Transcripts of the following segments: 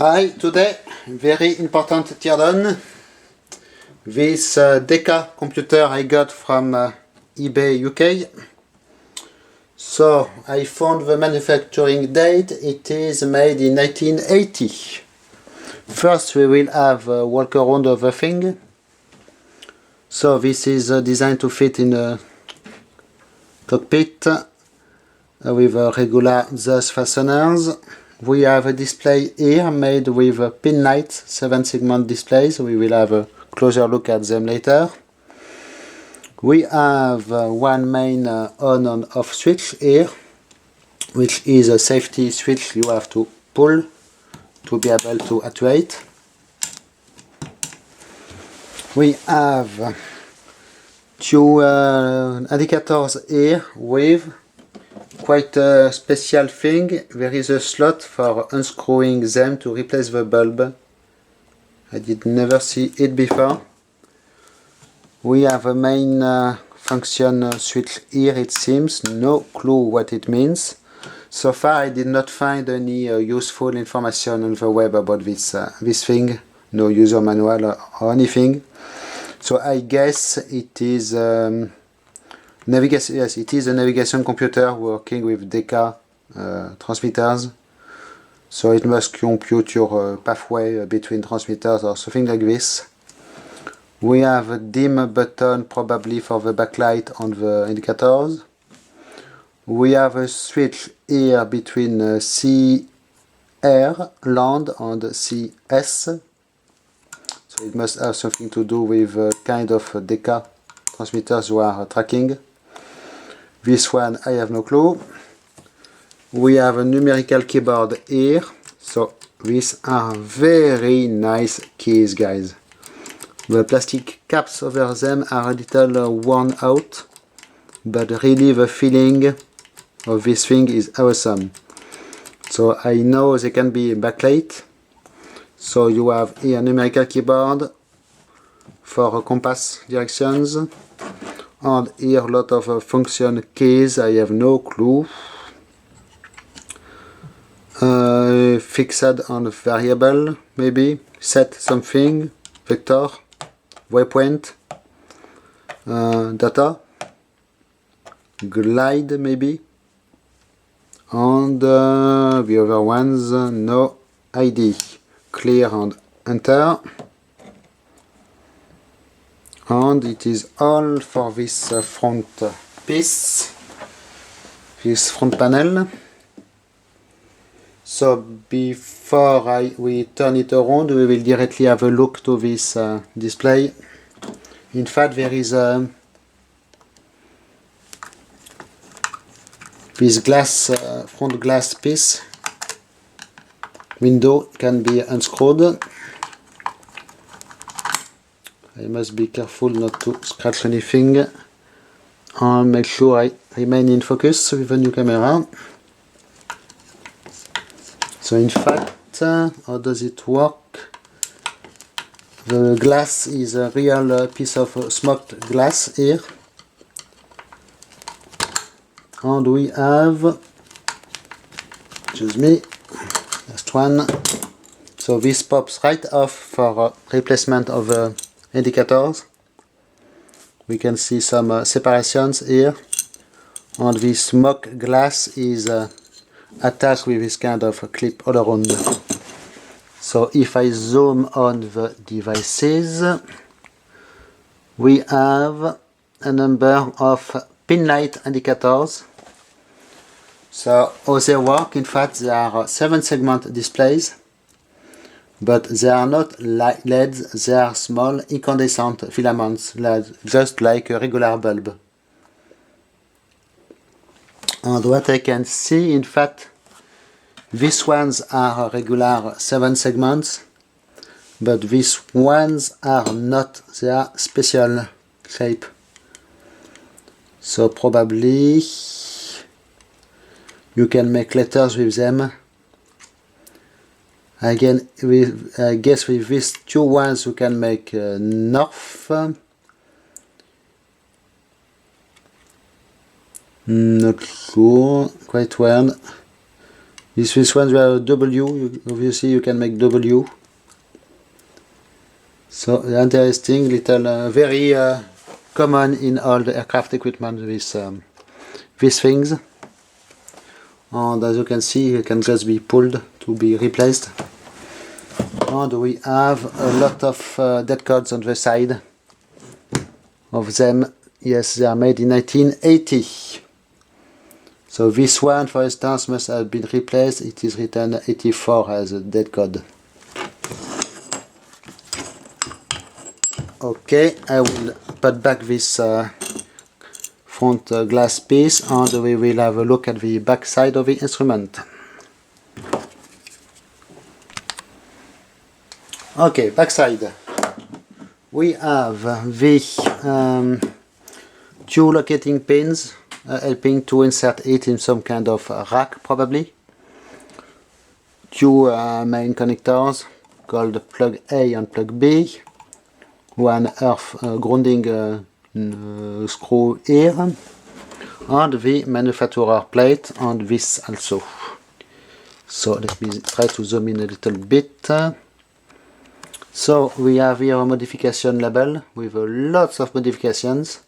Hi, today very important teardown. This Deca computer I got from eBay UK. So I found the manufacturing date. It is made in 1980. First we will have a walk around of the thing. So this is designed to fit in a cockpit with regular ZUS fasteners. We have a display here made with pin lights, 7-segment displays. We will have a closer look at them later. We have one main on and off switch here, which is a safety switch you have to pull to be able to actuate. We have two indicators here with quite a special thing. There is a slot for unscrewing them to replace the bulb. I did never see it before. We have a main function switch here, it seems. No clue what it means. So far I did not find any useful information on the web about this thing. No user manual or anything. So I guess it is navigation. Yes, it is a navigation computer working with Deca transmitters. So it must compute your pathway between transmitters or something like this. We have a dim button probably for the backlight on the indicators. We have a switch here between CR, land, and CS. So it must have something to do with kind of Deca transmitters you are tracking. This one I have no clue. We have a numerical keyboard here. So these are very nice keys, guys. The plastic caps over them are a little worn out, but really the feeling of this thing is awesome. So I know they can be backlit. So you have here a numerical keyboard for compass directions, and here a lot of function keys. I have no clue. Fixed on variable, maybe set something, vector, waypoint, data, glide maybe, and the other ones no ID. Clear and enter. And it is all for this front piece, this front panel. So before we turn it around, we will directly have a look to this display. In fact, there is this glass, front glass piece. Window can be unscrewed. I must be careful not to scratch anything and make sure I remain in focus with the new camera. So in fact, how does it work? The glass is a real piece of smoked glass here. And we have, excuse me, last one. So this pops right off for replacement of the indicators. We can see some separations here. And this smoked glass is attached with this kind of clip all around. So if I zoom on the devices, we have a number of pin light indicators. So how they work, in fact, they are 7-segment displays, but they are not LEDs, they are small incandescent filaments, just like a regular bulb. And what I can see, in fact, these ones are regular 7 segments, but these ones are not, they are special shape. So probably you can make letters with them. Again, I guess with these two ones you can make north. Not sure, quite well. This one, you have a W, obviously you can make W. So interesting, little, very common in all the aircraft equipment, these things. And as you can see, it can just be pulled to be replaced. And we have a lot of dead codes on the side of them. Yes, they are made in 1980. So this one, for instance, must have been replaced. It is written 84 as a dead code. Okay, I will put back this front glass piece and we will have a look at the back side of the instrument. Okay, back side. We have the two locating pins helping to insert it in some kind of rack, probably. Two main connectors called plug A and plug B. One earth grounding screw here, and the manufacturer plate, and this also. So let me try to zoom in a little bit. So we have here a modification label with lots of modifications.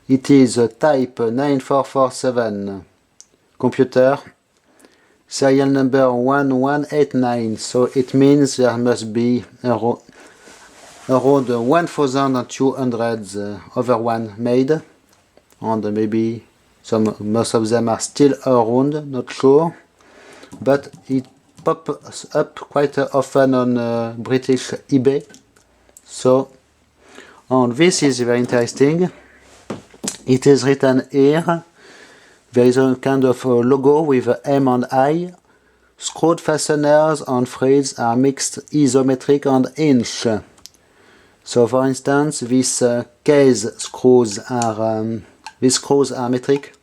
It is a type 9447 computer, serial number 1189, so it means there must be around 1200 other one made, and maybe most of them are still around, not sure, but it pops up quite often on British eBay. So, and this is very interesting. It is written here. There is a kind of a logo with M and I. Screwed fasteners and threads are mixed isometric and inch. So, for instance, these case screws are metric.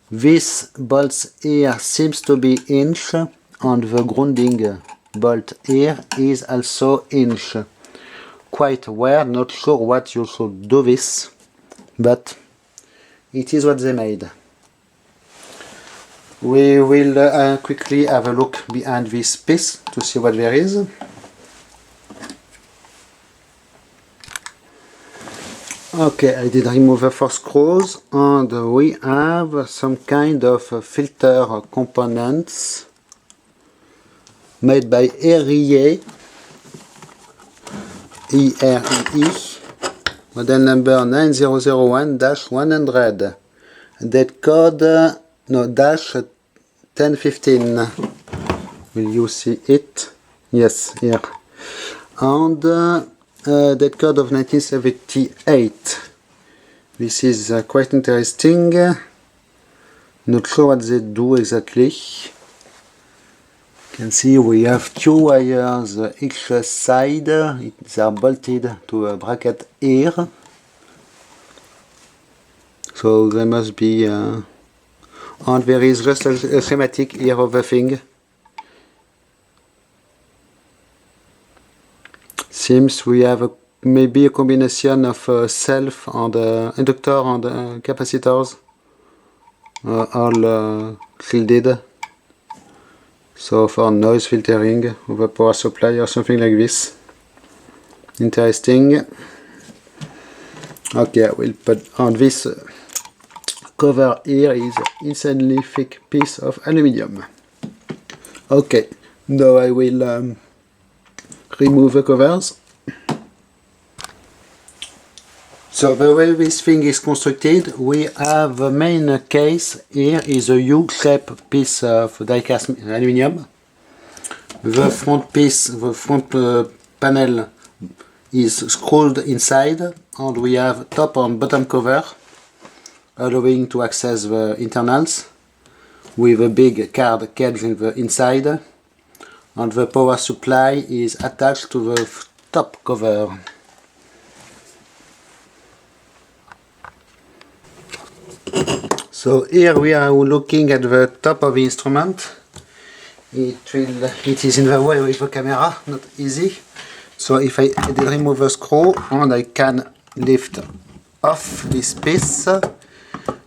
This bolt here seems to be inch, and the grounding bolt here is also inch. Quite weird, not sure what you should do this, but it is what they made. We will quickly have a look behind this piece to see what there is. Okay, I did remove the 4 screws, and we have some kind of filter components made by Erier, E-R-E-E, model number 9001-100, dead code, dash 1015. Will you see it? Yes, here. And dead code of 1978. This is quite interesting. Not sure what they do exactly. You can see we have 2 wires each side. They are bolted to a bracket here. So they must be. And there is just a schematic here of the thing. Seems we have maybe a combination of self and inductor and capacitors, all shielded. So for noise filtering of a power supply or something like this. Interesting. Okay, I will put on this cover here is insanely thick piece of aluminium. Okay, now I will remove the covers. So the way this thing is constructed, we have the main case. Here is a U-shaped piece of die-cast aluminium. The front piece, the front panel is screwed inside, and we have top and bottom cover allowing to access the internals with a big card cage in the inside, and the power supply is attached to the top cover. So here we are looking at the top of the instrument. It is in the way with the camera, not easy. So if I did remove the screw and I can lift off this piece,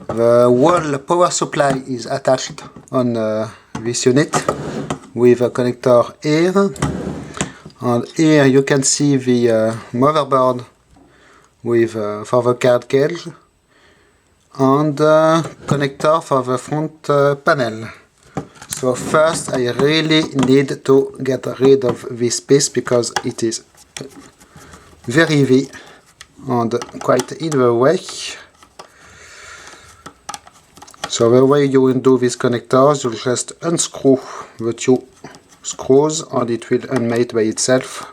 The wall power supply is attached on this unit with a connector here, and here you can see the motherboard with for the card cage and connector for the front panel. So first I really need to get rid of this piece because it is very heavy and quite in the way. So the way you undo these connectors, you just unscrew the two screws and it will unmate by itself.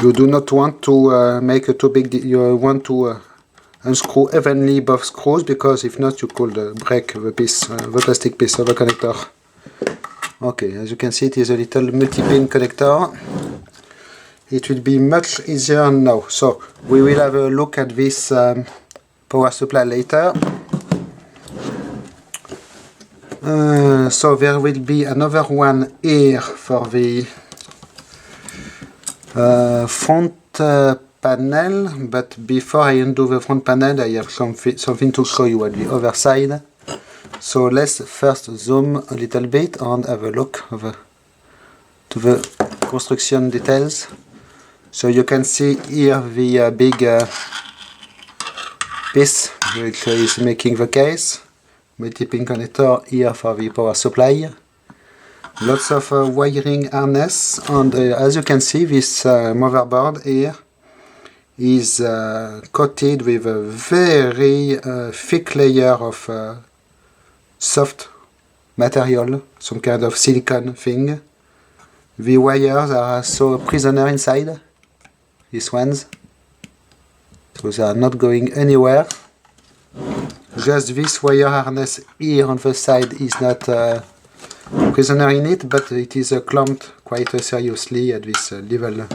You do not want to make a too big, you want to unscrew evenly both screws, because if not you could break the piece, the plastic piece of the connector. Okay, as you can see, it is a little multi-pin connector. It will be much easier now. So we will have a look at this power supply later. So there will be another one here for the front panel, but before I undo the front panel I have something to show you at the other side. So let's first zoom a little bit and have a look to the construction details. So you can see here the big piece which is making the case, multi-pin connector here for the power supply, lots of wiring harness, and as you can see, this motherboard here is coated with a very thick layer of soft material, some kind of silicone thing. The wires are also prisoner inside, these ones, so they are not going anywhere. Just this wire harness here on the side is not prisoner in it, but it is clamped quite seriously at this level.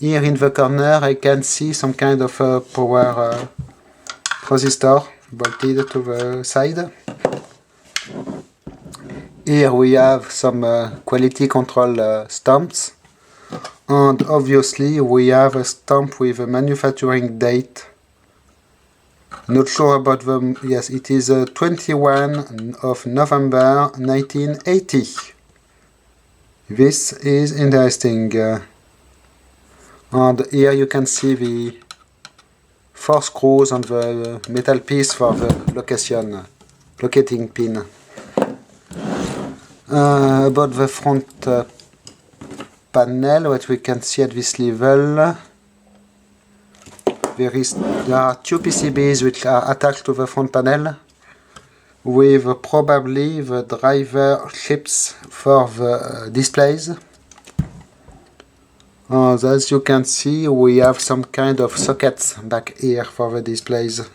Here in the corner I can see some kind of power transistor bolted to the side. Here we have some quality control stamps, and obviously we have a stamp with a manufacturing date. Not sure about them. Yes, it is 21 of November 1980. This is interesting. And here you can see the 4 screws on the metal piece for the locating pin. About the front panel, what we can see at this level, there are 2 PCBs which are attached to the front panel with probably the driver chips for the displays. As you can see, we have some kind of sockets back here for the displays.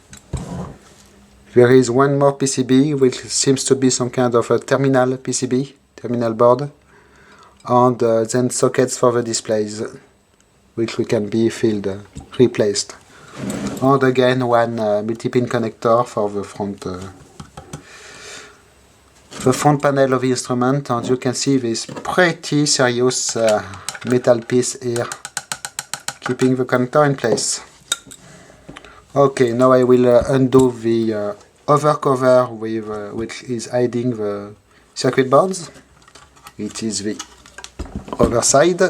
There is one more PCB which seems to be some kind of a terminal PCB, terminal board, and then sockets for the displays which we can be replaced. And again one multi-pin connector for the front panel of the instrument, and you can see this pretty serious metal piece here keeping the connector in place. Okay, now I will undo the other cover with which is hiding the circuit boards. It is the other side.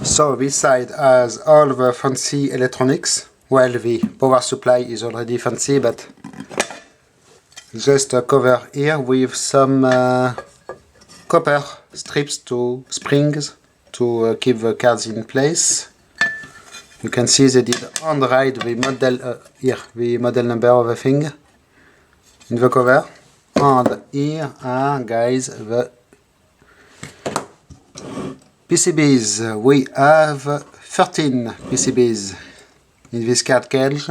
So this side has all the fancy electronics. Well, the power supply is already fancy, but just a cover here with some copper strips to springs to keep the cards in place. You can see they did handwrite the model here, the model number of the thing in the cover. And here are, guys, the PCBs. We have 13 PCBs in this card cage.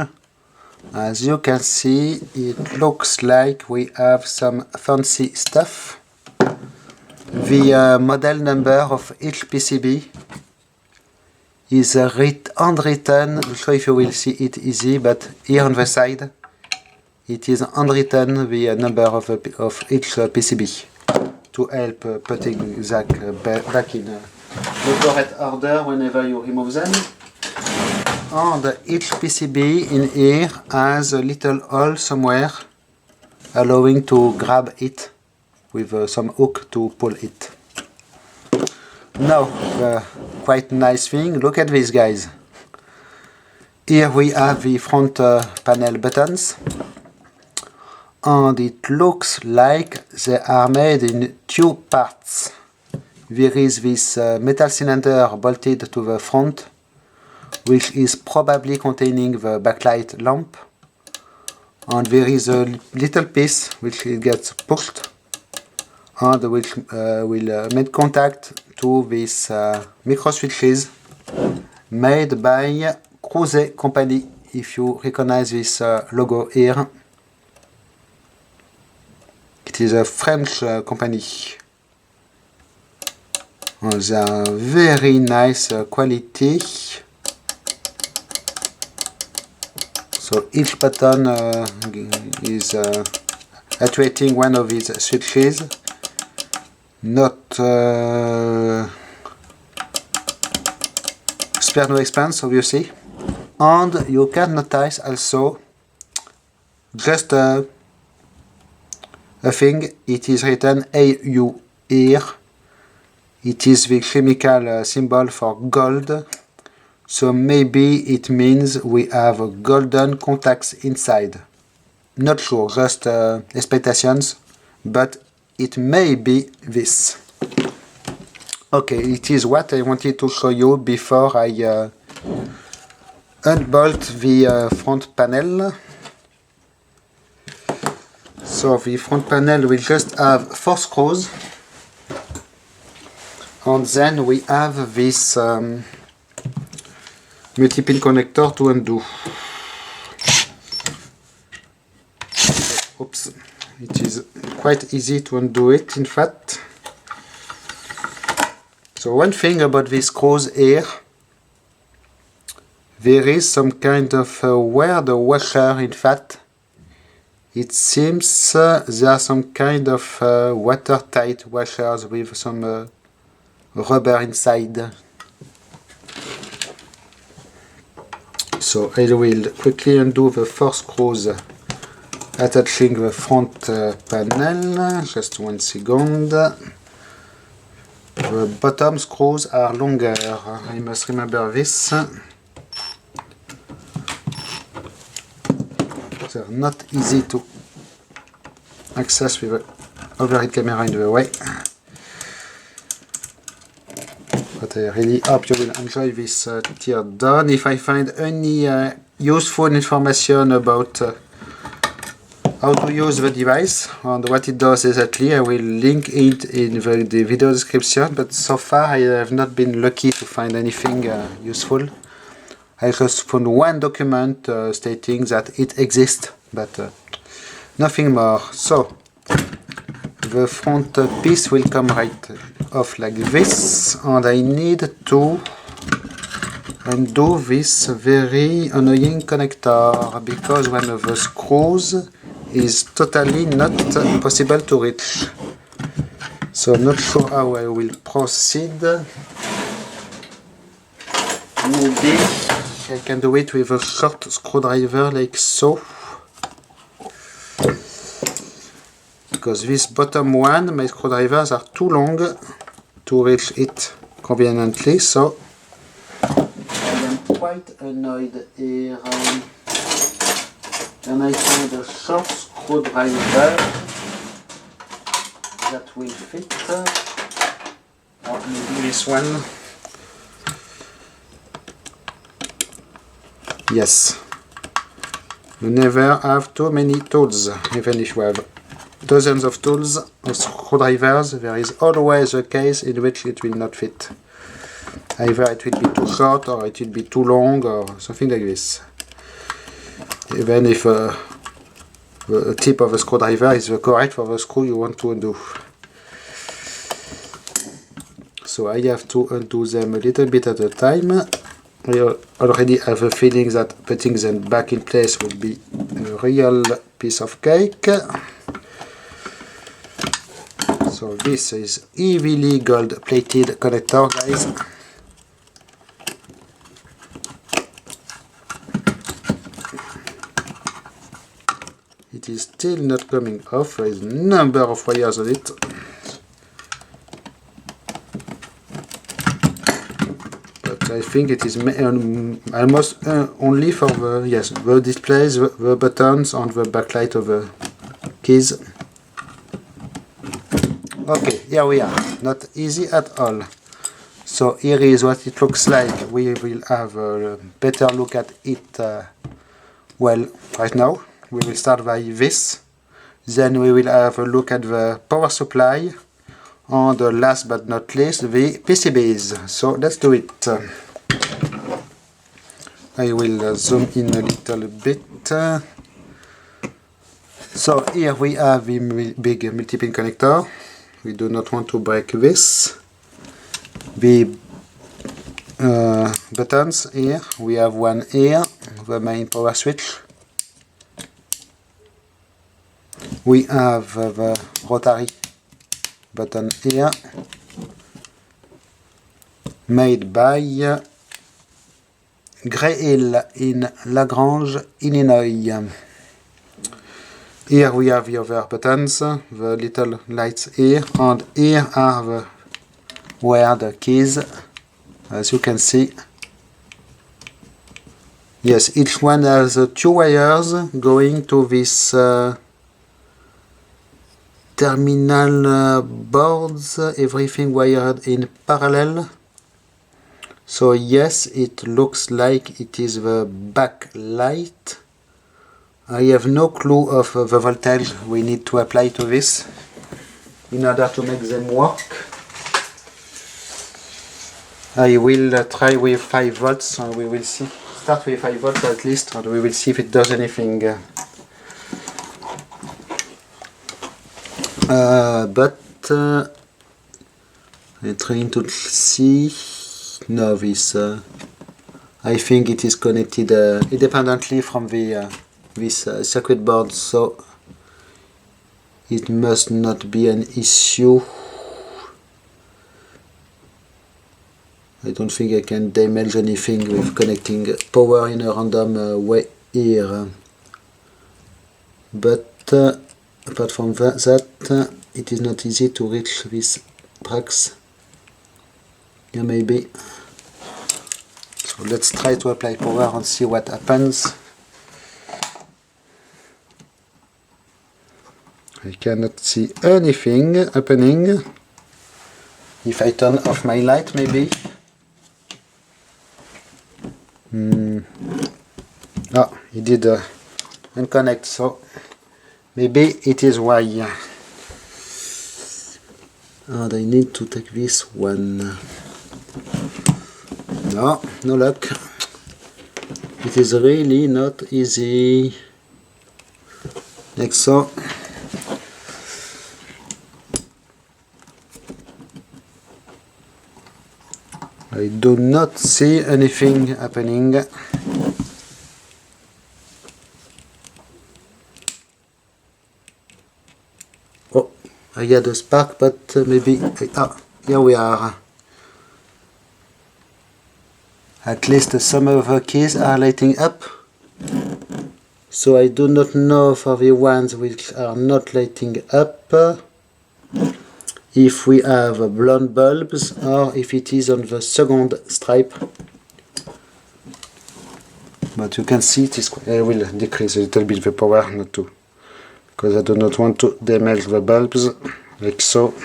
As you can see, it looks like we have some fancy stuff. The model number of each PCB is handwritten. I'm not sure if you will see it easy, but here on the side it is handwritten the number of each PCB to help putting that back in the correct order whenever you remove them. And each PCB in here has a little hole somewhere allowing to grab it with some hook to pull it. Now, quite nice thing, look at this, guys. Here we have the front panel buttons, and it looks like they are made in two parts. There is this metal cylinder bolted to the front, which is probably containing the backlight lamp, and there is a little piece which gets pushed and which will make contact to these micro switches made by Kruse Company. If you recognize this logo here, it is a French company. They are very nice quality. So each button is actuating one of these switches. Not spare no expense, obviously. And you can notice also just a thing. It is written AU here. It is the chemical symbol for gold. So maybe it means we have golden contacts inside. Not sure, just expectations, but it may be this. Okay, it is what I wanted to show you before I unbolt the front panel. So the front panel will just have 4 screws, and then we have this multi-pin connector to undo. Oops, it is quite easy to undo it, in fact. So one thing about these screws here, there is some kind of weird washer. In fact, it seems there are some kind of watertight washers with some rubber inside. So I will quickly undo the 4 screws attaching the front panel. Just 1 second. The bottom screws are longer. I must remember this. They're not easy to access with the overhead camera in the way. But I really hope you will enjoy this tear down. If I find any useful information about how to use the device and what it does exactly, I will link it in the video description, but so far I have not been lucky to find anything useful. I just found one document stating that it exists, but nothing more. So the front piece will come right off like this, and I need to undo this very annoying connector because one of the screws is totally not possible to reach. So I'm not sure how I will proceed. Maybe I can do it with a short screwdriver like so. Because this bottom one, my screwdrivers are too long to reach it conveniently, so I am quite annoyed here. And I find a short screwdriver that will fit, or maybe this one. Yes, you never have too many tools, even if you have dozens of tools or screwdrivers, there is always a case in which it will not fit. Either it will be too short, or it will be too long, or something like this. Even if the tip of the screwdriver is the correct for the screw you want to undo. So I have to undo them a little bit at a time. I already have a feeling that putting them back in place will be a real piece of cake. So So this is heavily gold plated connector, guys. It is still not coming off. There is a number of wires on it. But I think it is almost only for the, yes, the displays, the buttons and the backlight of the keys. Okay, here we are. Not easy at all. So here is what it looks like. We will have a better look at it, well, right now. We will start by this. Then we will have a look at the power supply. And last but not least, the PCBs. So let's do it. I will zoom in a little bit. So here we have the big multi-pin connector. We do not want to break this. The buttons here. We have one here, the main power switch. We have the rotary button here, made by Gray Hill in Lagrange, Illinois. Here we have the other buttons, the little lights here, and here are the wired keys, as you can see. Yes, each one has two wires going to this terminal boards, everything wired in parallel. So yes, it looks like it is the backlight. I have no clue of the voltage we need to apply to this in order to make them work. I will try with 5 volts and we will see. Start with 5 volts at least and we will see if it does anything. But I'm trying to see. No, this I think it is connected independently from the this circuit board, so it must not be an issue. I don't think I can damage anything with connecting power in a random way here. But apart from that, it is not easy to reach these tracks. Yeah, maybe. So let's try to apply power and see what happens. I cannot see anything happening. If I turn off my light, maybe. Oh, it did unconnect, so maybe it is why. And I need to take this one. No, no luck. It is really not easy. Like so. I do not see anything happening. Oh, I had a spark, but maybe... Ah, here we are. At least some of the keys are lighting up. So I do not know for the ones which are not lighting up if we have blonde bulbs or if it is on the second stripe. But you can see it is quite, I will decrease a little bit the power, not to, because I do not want to damage the bulbs, like so.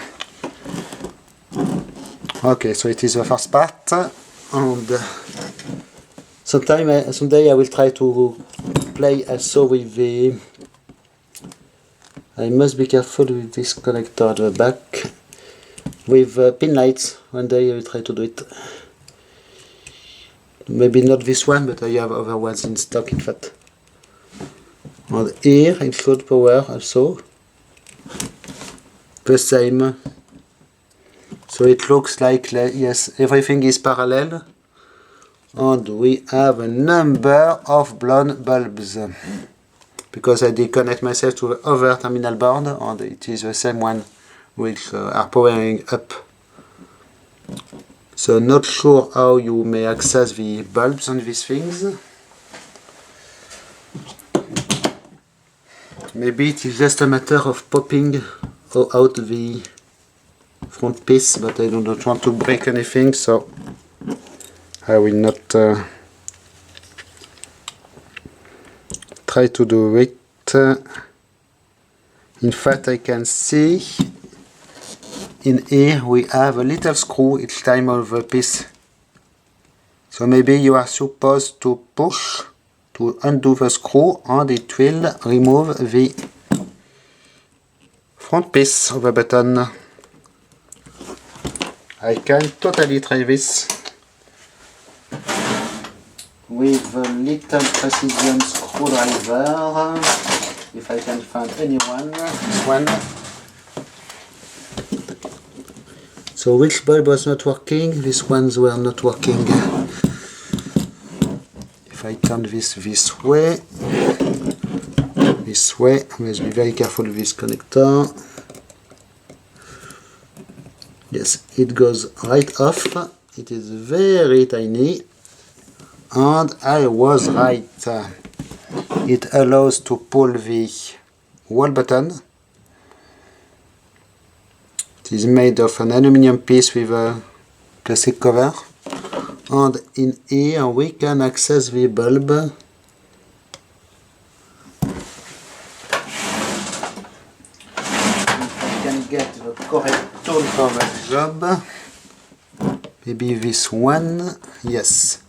Okay, so it is the first part, and someday I will try to play also with the... I must be careful with this connector at the back. With pin lights, one day I will try to do it. Maybe not this one, but I have other ones in stock in fact. And here I showed power also. The same. So it looks like, yes, everything is parallel. And we have a number of blonde bulbs. Because I disconnect myself to the other terminal board, and it is the same one which are powering up. So not sure how you may access the bulbs on these things. Maybe it is just a matter of popping out the front piece, but I don't want to break anything, so I will not try to do it. In fact, I can see in here we have a little screw each time of the piece. So maybe you are supposed to push to undo the screw and it will remove the front piece of the button. I can totally try this with a little precision screwdriver, if I can find anyone. This one. So which bulb was not working? These ones were not working. If I turn this way, I must be very careful with this connector. Yes, it goes right off. It is very tiny, and I was right. It allows to pull the wall button. It is made of an aluminum piece with a plastic cover, and in here we can access the bulb. If I can get the correct tool for the job, maybe this one, yes.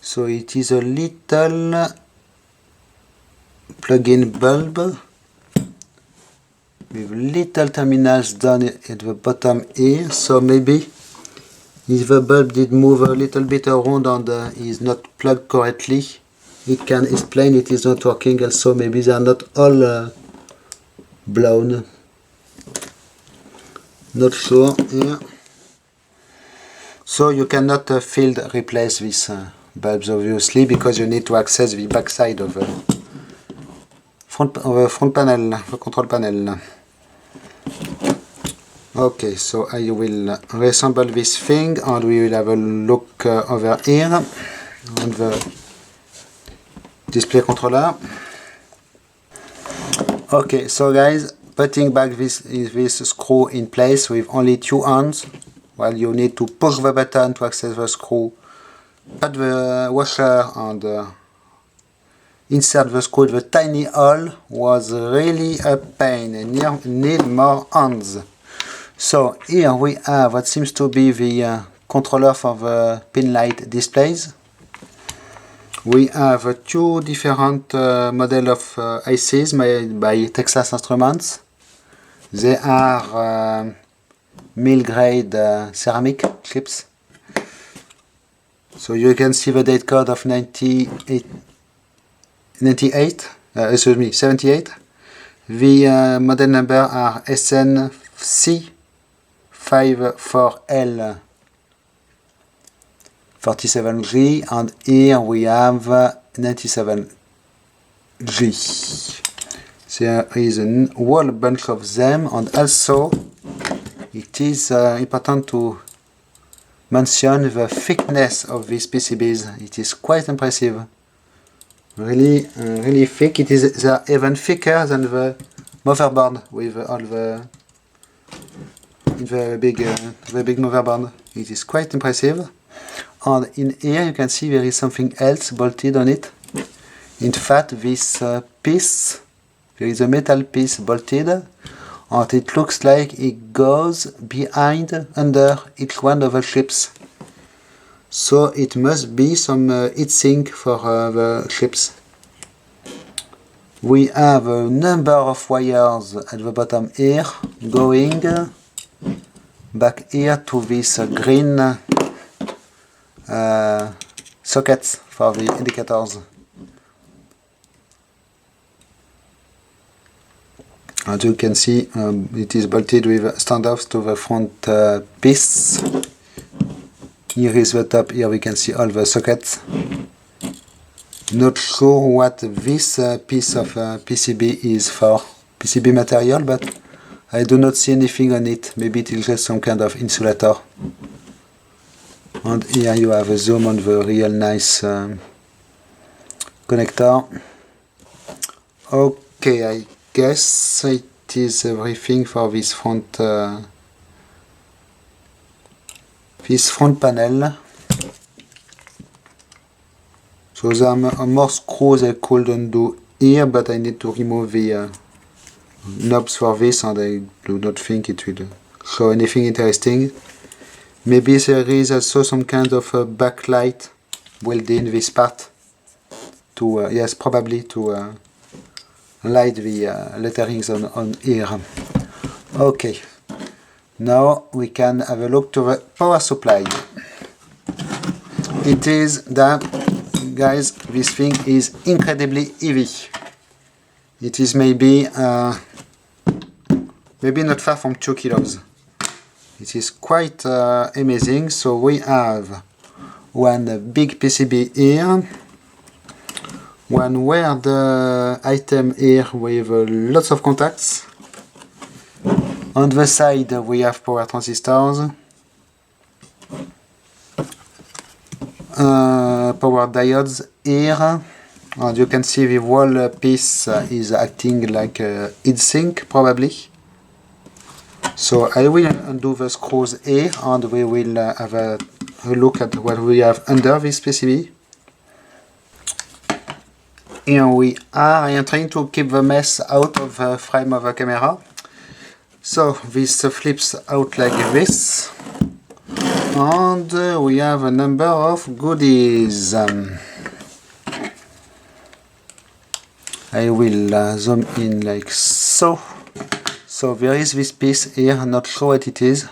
So it is a little plug-in bulb with little terminals down at the bottom here. So maybe if the bulb did move a little bit around and is not plugged correctly, it can explain it is not working. Also maybe they are not all blown. Not sure here. So you cannot field replace these bulbs obviously, because you need to access the back side of the front panel, the control panel. Okay, so I will reassemble this thing and we will have a look over here on the display controller. Okay, so guys, putting back this screw in place with only 2 hands, while you need to push the button to access the screw, put the washer and insert the screw with a tiny hole was really a pain and need more hands. So here we have what seems to be the controller for the pin light displays. We have 2 different models of ICs made by Texas Instruments. They are mill grade ceramic chips. So you can see the date code of 78. The model number are SNC54L 47G, and here we have 97G. There is a whole bunch of them, and also it is important to mention the thickness of these PCBs. It is quite impressive. Really, really thick. They are even thicker than the motherboard with all the big motherboard. It is quite impressive. And in here you can see there is something else bolted on it. In fact, this piece, there is a metal piece bolted, and it looks like it goes behind, under each one of the chips. So it must be some heatsink for the chips. We have a number of wires at the bottom here, going back here to this green sockets for the indicators. As you can see, it is bolted with standoffs to the front piece. Here is the top. Here we can see all the sockets. Not sure what this piece of PCB is for, PCB material, but I do not see anything on it. Maybe it is just some kind of insulator. And here you have a zoom on the real nice connector. Okay, I guess it is everything for this front panel. So there are more screws I could undo here, but I need to remove the knobs for this, and I do not think it will show anything interesting. Maybe there is also some kind of backlight welded in this part to, yes, probably to light the letterings on here. Okay, now we can have a look to the power supply. It is that, guys, this thing is incredibly heavy. It is maybe not far from 2 kilos. It is quite amazing. So we have one big PCB here, one where the item here with lots of contacts. On the side we have power transistors, power diodes here, and you can see the wall piece is acting like a heatsink probably. So I will undo the screws here, and we will have a look at what we have under this PCB. Here we are. I am trying to keep the mess out of the frame of the camera. So this flips out like this, and we have a number of goodies. I will zoom in like so. So there is this piece here, I'm not sure what it is,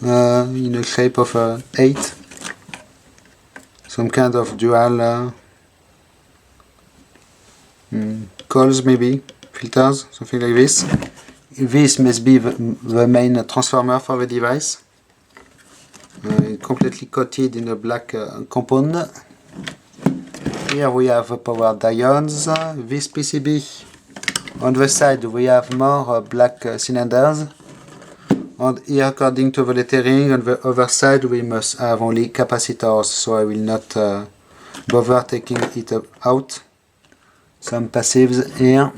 in the shape of a 8, some kind of dual coils, maybe filters, something like this. This must be the main transformer for the device, completely coated in a black compound. Here we have power diodes. This PCB, on the side we have more black cylinders, and here, according to the lettering, on the other side we must have only capacitors, so I will not bother taking it out. Some passives here,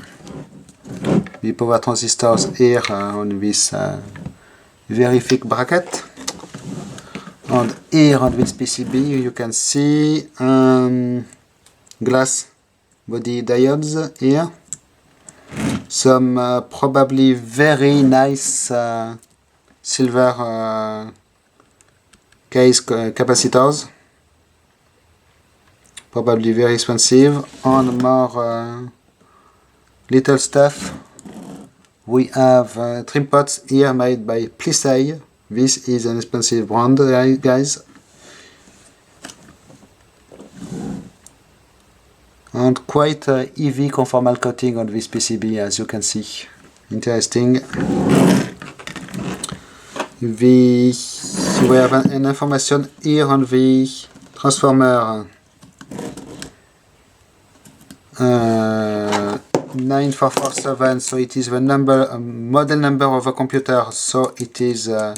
the power transistors here on this very thick bracket, and here on this PCB you can see glass body diodes here. Some probably very nice silver case capacitors, probably very expensive. On more little stuff, we have trim pots here made by Plissey. This is an expensive brand, guys. And quite heavy conformal coating on this PCB, as you can see. Interesting. We have an information here on the transformer 9447, so it is the number, model number of a computer, so it is a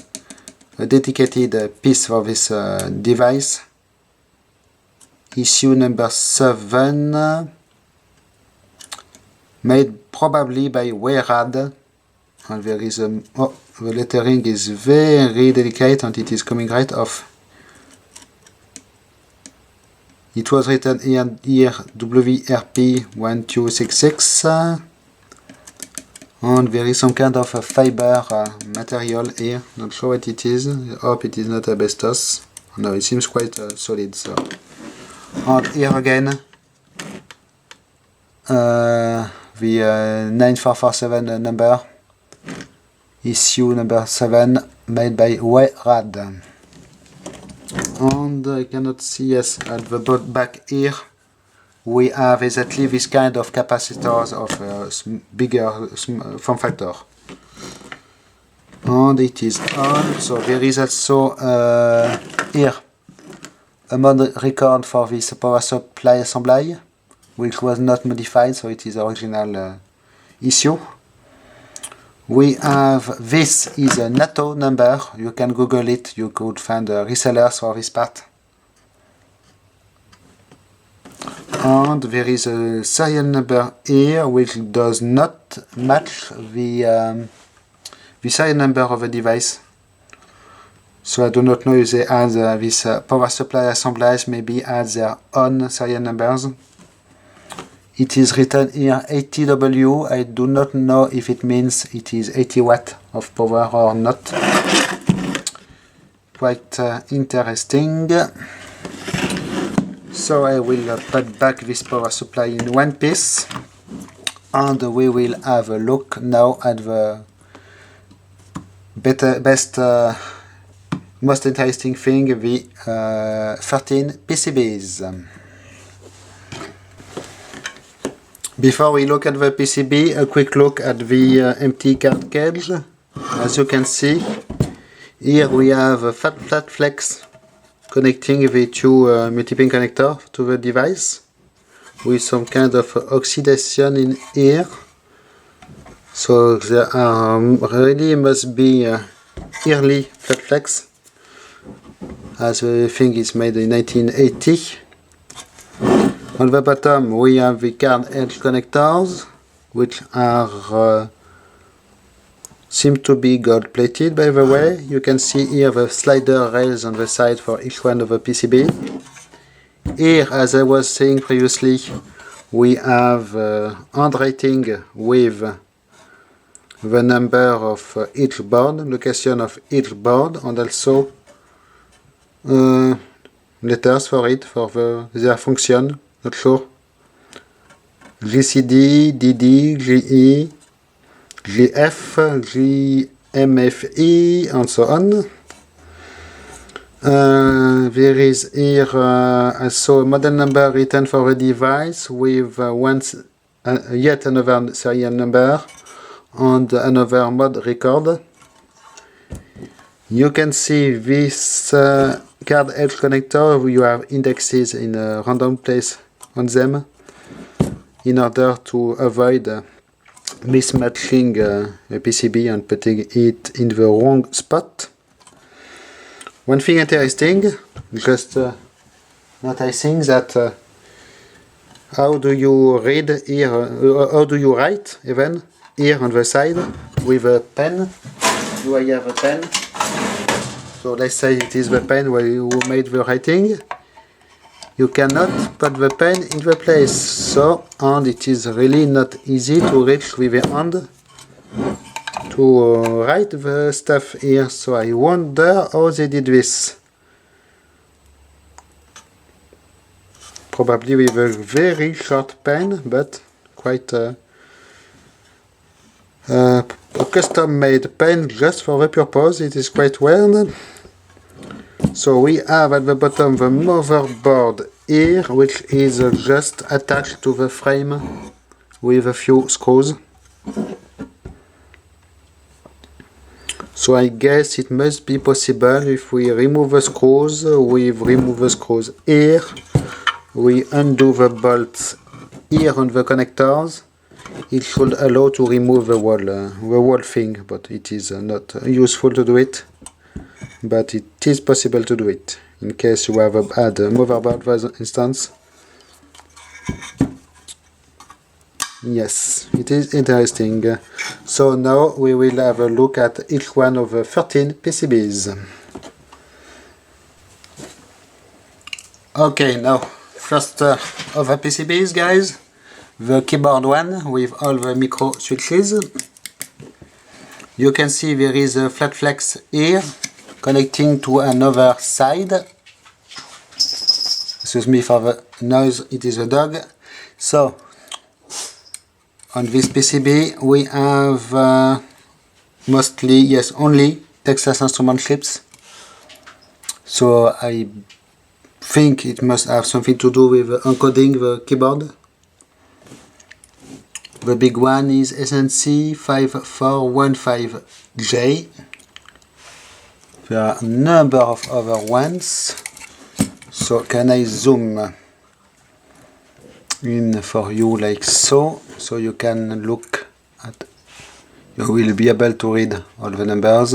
dedicated piece for this device. Issue number 7, made probably by WERAD, and there is the lettering is very delicate and it is coming right off. It was written here WRP 1266, and there is some kind of a fiber material here, not sure what it is. I hope it is not asbestos. No, it seems quite solid. So. And here again, the 9447 number, issue number 7, made by WERAD. And I cannot see, yes, at the back here, we have exactly this kind of capacitors of bigger form factor. And it is on, so there is also here a mod record for this power supply assembly, which was not modified, so it is original issue. We have, this is a NATO number. You can Google it, you could find resellers for this part. And there is a serial number here which does not match the serial number of the device. So I do not know if they add this power supply assemblage, maybe add their own serial numbers. It is written here 80W. I do not know if it means it is 80 watt of power or not. Quite interesting. So I will put back this power supply in one piece, and we will have a look now at the most interesting thing, the 13 PCBs. Before we look at the PCB, a quick look at the empty card cage. As you can see, here we have a flat flex connecting the two multi-pin connector to the device with some kind of oxidation in here. So there are really must be early flat flex, as the thing is made in 1980. On the bottom we have the card edge connectors, which are seem to be gold plated, by the way. You can see here the slider rails on the side for each one of the PCB. Here, as I was saying previously, we have handwriting with the number of each board, location of each board, and also letters for it, for their function. Not sure. GCD, DD, GE, GF, GMFE, and so on. There is here also a model number written for the device with yet another serial number and another mod record. You can see this card edge connector. You have indexes in a random place on them in order to avoid mismatching a PCB and putting it in the wrong spot. One thing interesting, just noticing that how do you read here, how do you write even here on the side with a pen? Do I have a pen? So let's say it is the pen where you made the writing. You cannot put the pen in the place, so, and it is really not easy to reach with the hand to write the stuff here. So I wonder how they did this. Probably with a very short pen, but quite a custom-made pen just for the purpose. It is quite well. So we have at the bottom the motherboard here, which is just attached to the frame with a few screws. So I guess it must be possible if we remove the screws, we remove the screws here, we undo the bolts here on the connectors. It should allow to remove the wall thing, but it is not useful to do it. But it is possible to do it in case you have had a motherboard, for instance. Yes, it is interesting. So now we will have a look at each one of the 13 PCBs. Okay, now first of the PCBs, guys, the keyboard one with all the micro switches. You can see there is a flat flex here connecting to another side. Excuse me for the noise, it is a dog. So on this PCB we have mostly, yes, only Texas Instruments chips. So I think it must have something to do with encoding the keyboard. The big one is SNC 5415J. There are a number of other ones. So can I zoom in for you like so, so you can look at You will be able to read all the numbers.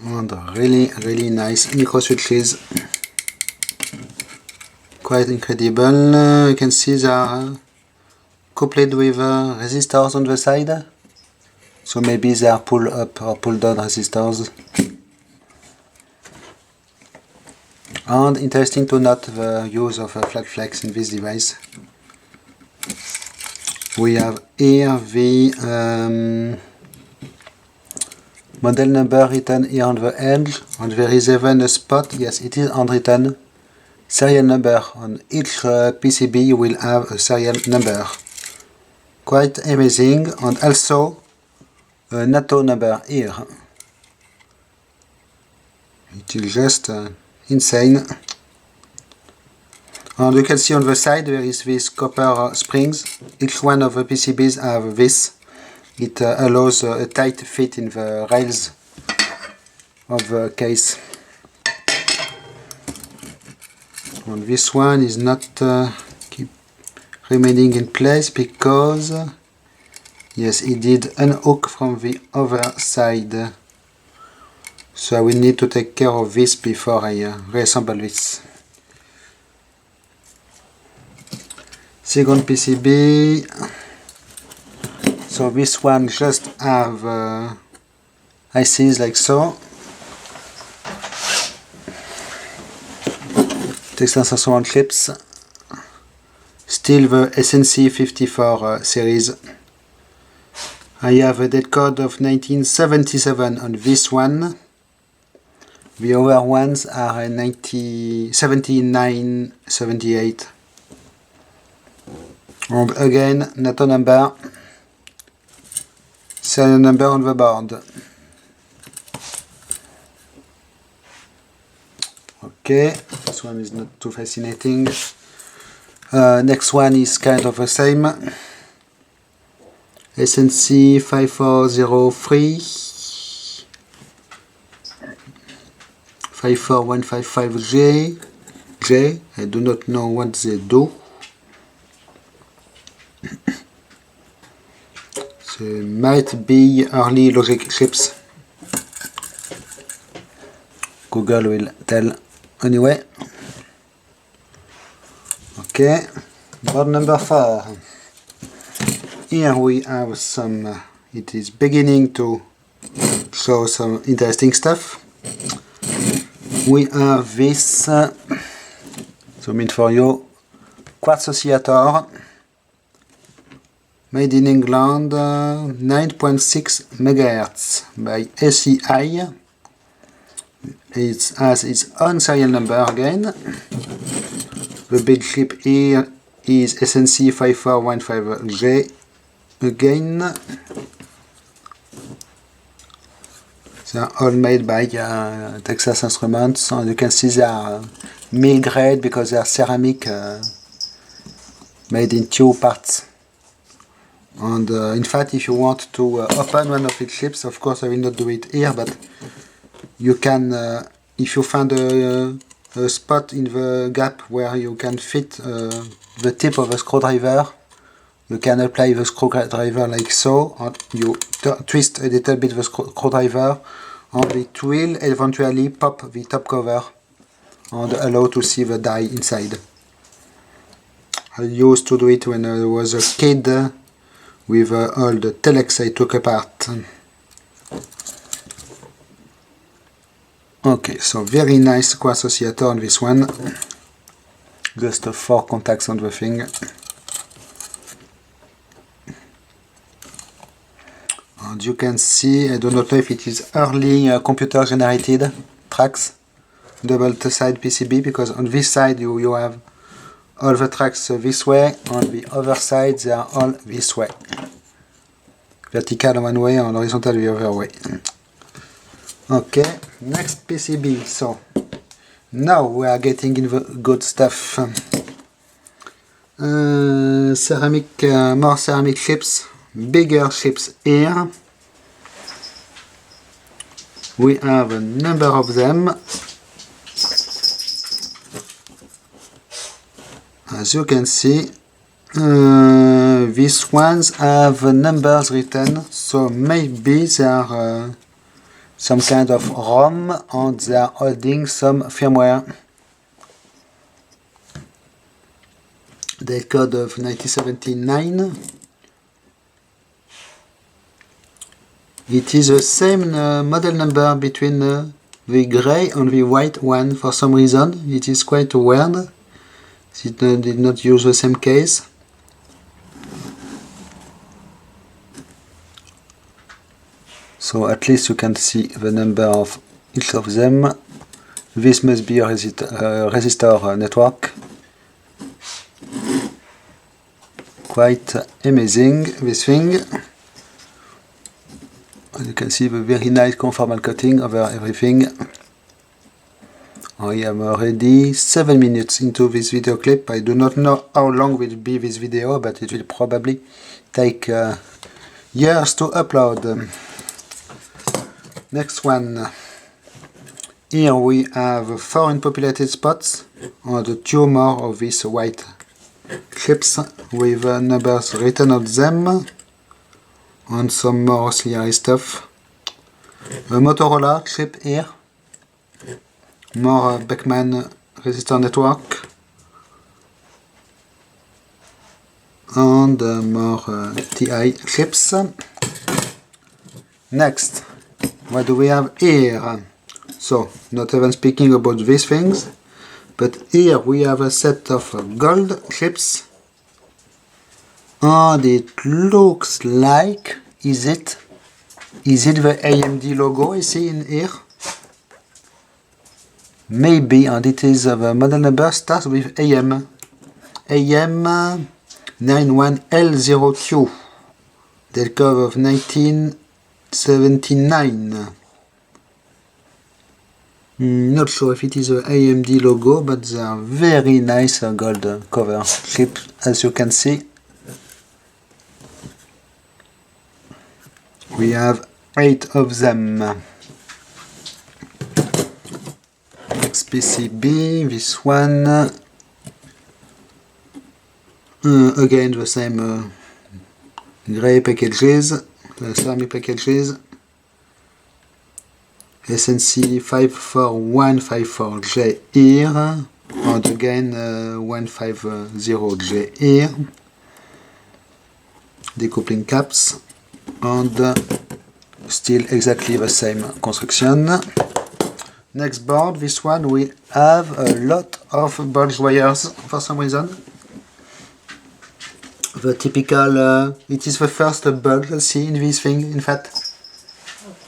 And really nice micro switches. Quite incredible. You can see they are coupled with resistors on the side. So maybe they are pull up or pull down resistors. And interesting to note the use of flat flex in this device. We have here the model number written here on the edge, and there is even a spot, yes it is handwritten, serial number. On each PCB you will have a serial number. Quite amazing, and also a NATO number here. It is just insane. And you can see on the side there is this copper springs. Each one of the PCBs have this. It allows a tight fit in the rails of the case. And this one is not keep remaining in place because yes, it did unhook from the other side. So I will need to take care of this before I reassemble this. Second PCB. So this one just have ICs like so. Texas Instruments chips. Still the SNC54 series. I have a date code of 1977 on this one. The other ones are 79, 78. And again, NATO number. Serial number on the board. Okay, this one is not too fascinating. Next one is kind of the same. SNC 5403 54155J. I do not know what they do. They might be early logic chips. Google will tell anyway. Okay, board number 4. Here we have some, it is beginning to show some interesting stuff. We have this, zoom in for you, quartz oscillator. Made in England, 9.6 MHz by SEI. It has its own serial number again. The big chip here is SNC 5415J again. They are all made by Texas Instruments, and you can see they are mill grade because they are ceramic, made in 2 parts. And in fact, if you want to open one of its chips, of course I will not do it here, but you can, if you find a spot in the gap where you can fit the tip of a screwdriver, you can apply the screwdriver like so, and you twist a little bit the screwdriver, and it will eventually pop the top cover and allow to see the die inside. I used to do it when I was a kid with all the telex I took apart. Okay, so very nice quartz oscillator on this one. Just 4 contacts on the thing. And you can see, I don't know if it is early computer generated tracks, double-side PCB, because on this side you have all the tracks this way, on the other side they are all this way. Vertical one way and horizontal the other way. Okay, next PCB. So now we are getting in the good stuff. Ceramic, more ceramic chips, bigger chips here. We have a number of them. As you can see, these ones have numbers written, so maybe they are some kind of ROM and they are holding some firmware. The code of 1979. It is the same model number between the grey and the white one for some reason. It is quite weird. It did not use the same case. So at least you can see the number of each of them. This must be a resistor network. Quite amazing, this thing. As you can see the very nice conformal cutting over everything. I am already 7 minutes into this video clip. I do not know how long will be this video, but it will probably take years to upload. Next one. Here we have 4 unpopulated spots on the 2 more of these white chips with numbers written on them and some more auxiliary stuff. A Motorola chip here, more Beckman resistor network, and more TI chips. Next, what do we have here? So, not even speaking about these things, but here we have a set of gold chips, and it looks like, is it the AMD logo I see in here? Maybe, and it is the model number starts with AM 91L02, the cover of 1979. Not sure if it is the AMD logo, but they are very nice gold cover chips, as you can see. We have 8 of them. Next PCB, this one. Again the same grey packages, ceramic packages. SNC 54154J here, and again 150J here. Decoupling caps, and still exactly the same construction. Next board, this one will have a lot of bulge wires for some reason. The typical, it is the first bulge I see in this thing, in fact.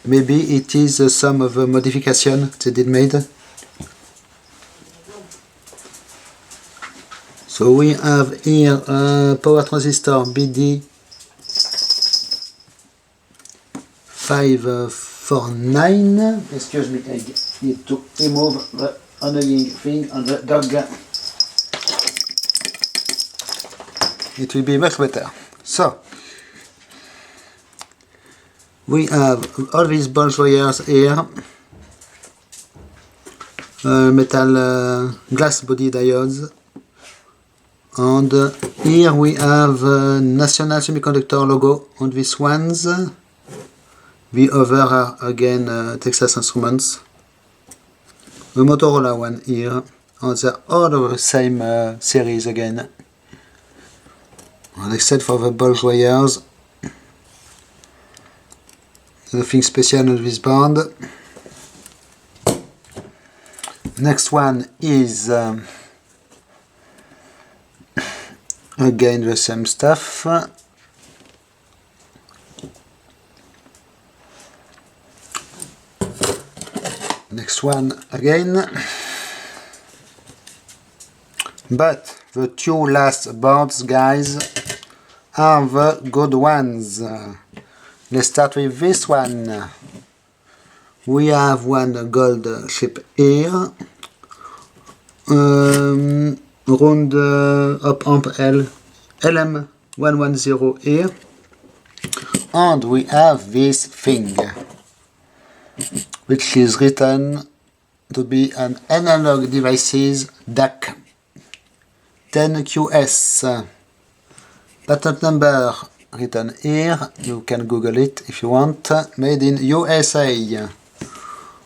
Maybe it is some of the modification they did made. So we have here a power transistor BD 549. Excuse me, I need to remove the annoying thing on the dog. It will be much better. So we have all these bulge wires here, metal glass body diodes, and here we have National Semiconductor logo on these ones. The other are again Texas Instruments. The Motorola one here, and they're all of the same series again. And except for the bulge wires, nothing special on this board. Next one is again the same stuff. Next one again. But the 2 last boards, guys, are the good ones. Let's start with this one. We have one gold chip here, round op amp LM110 here, and we have this thing, which is written to be an analog devices DAC H10QS. Patent number written here, you can Google it if you want, made in USA.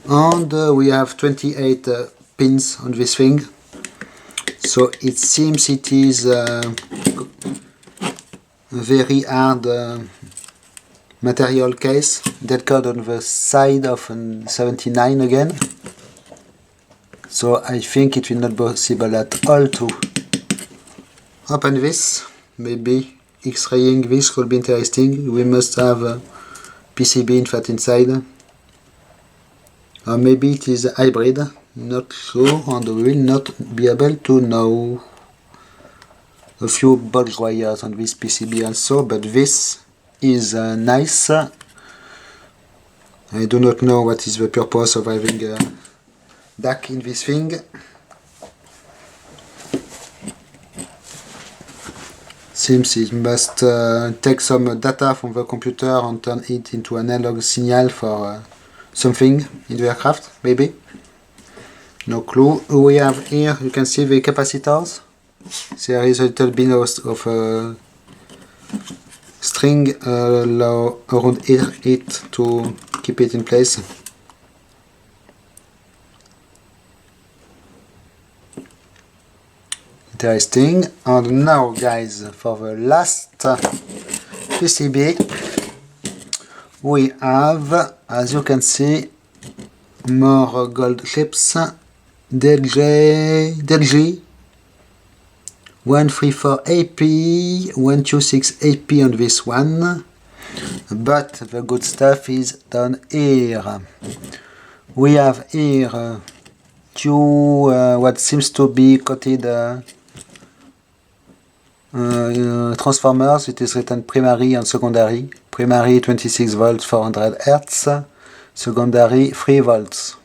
And we have 28 pins on this thing, so it seems it is a very hard material case. Dead code on the side of 79 again, so I think it will not be possible at all to open this. Maybe X-raying this could be interesting. We must have a PCB in fact inside, or maybe it is a hybrid, not sure, and we will not be able to know. A few bulk wires on this PCB also, but this is nice. I do not know what is the purpose of having a DAC in this thing. Seems it must take some data from the computer and turn it into an analog signal for something in the aircraft, maybe. No clue. We have here, you can see the capacitors. There is a little bit of string around it to keep it in place. Interesting. And now guys, for the last PCB we have, as you can see, more gold chips. DLG 134AP, 126AP on this one, but the good stuff is down here. We have here two what seems to be coated transformers. It is written primary and secondary. Primary 26 volts 400 Hz, secondary 3 volts.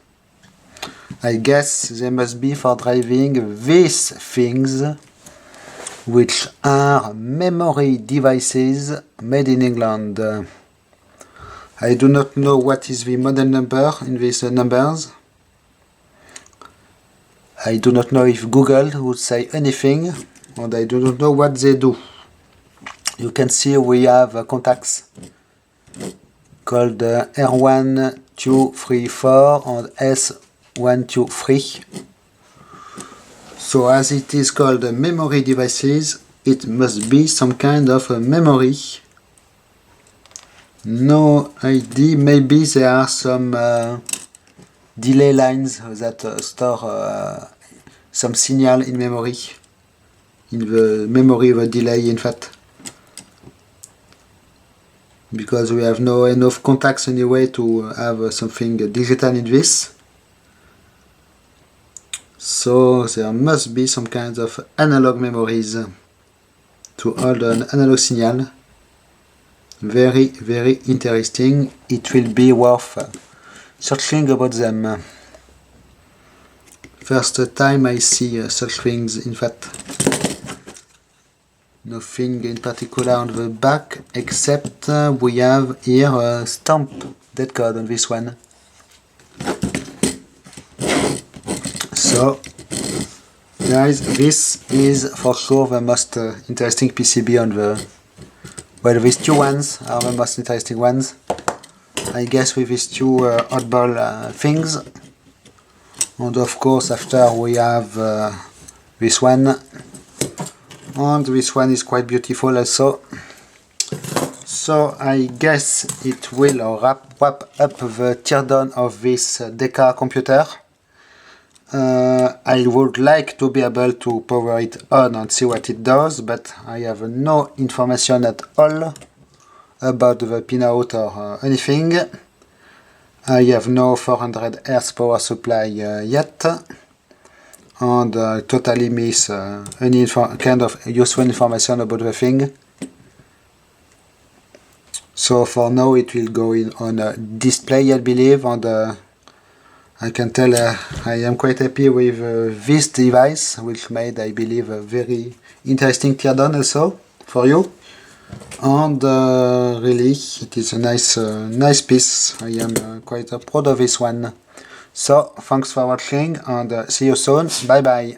I guess they must be for driving these things, which are memory devices made in England. I do not know what is the model number in these numbers. I do not know if Google would say anything, and I do not know what they do. You can see we have contacts called R1234 and S123. So as it is called memory devices, it must be some kind of a memory. No idea, maybe there are some delay lines that store some signal in memory. In the memory of a delay, in fact. Because we have no enough contacts anyway to have something digital in this. So there must be some kind of analog memories to hold an analog signal. Very, very interesting. It will be worth searching about them. First time I see such things, in fact. Nothing in particular on the back, except we have here a stamp dead code on this one. So, guys, this is for sure the most interesting PCB on the... Well, these two ones are the most interesting ones. I guess with these two oddball things. And of course, after we have this one. And this one is quite beautiful also. So I guess it will wrap up the teardown of this Deca computer. I would like to be able to power it on and see what it does, but I have no information at all about the pinout or anything. I have no 400 Hz power supply yet, and totally miss any kind of useful information about the thing. So for now it will go in on a display, I believe, and I can tell I am quite happy with this device, which made, I believe, a very interesting teardown also for you. And really, it is a nice piece. I am quite proud of this one. So, thanks for watching, and see you soon. Bye bye.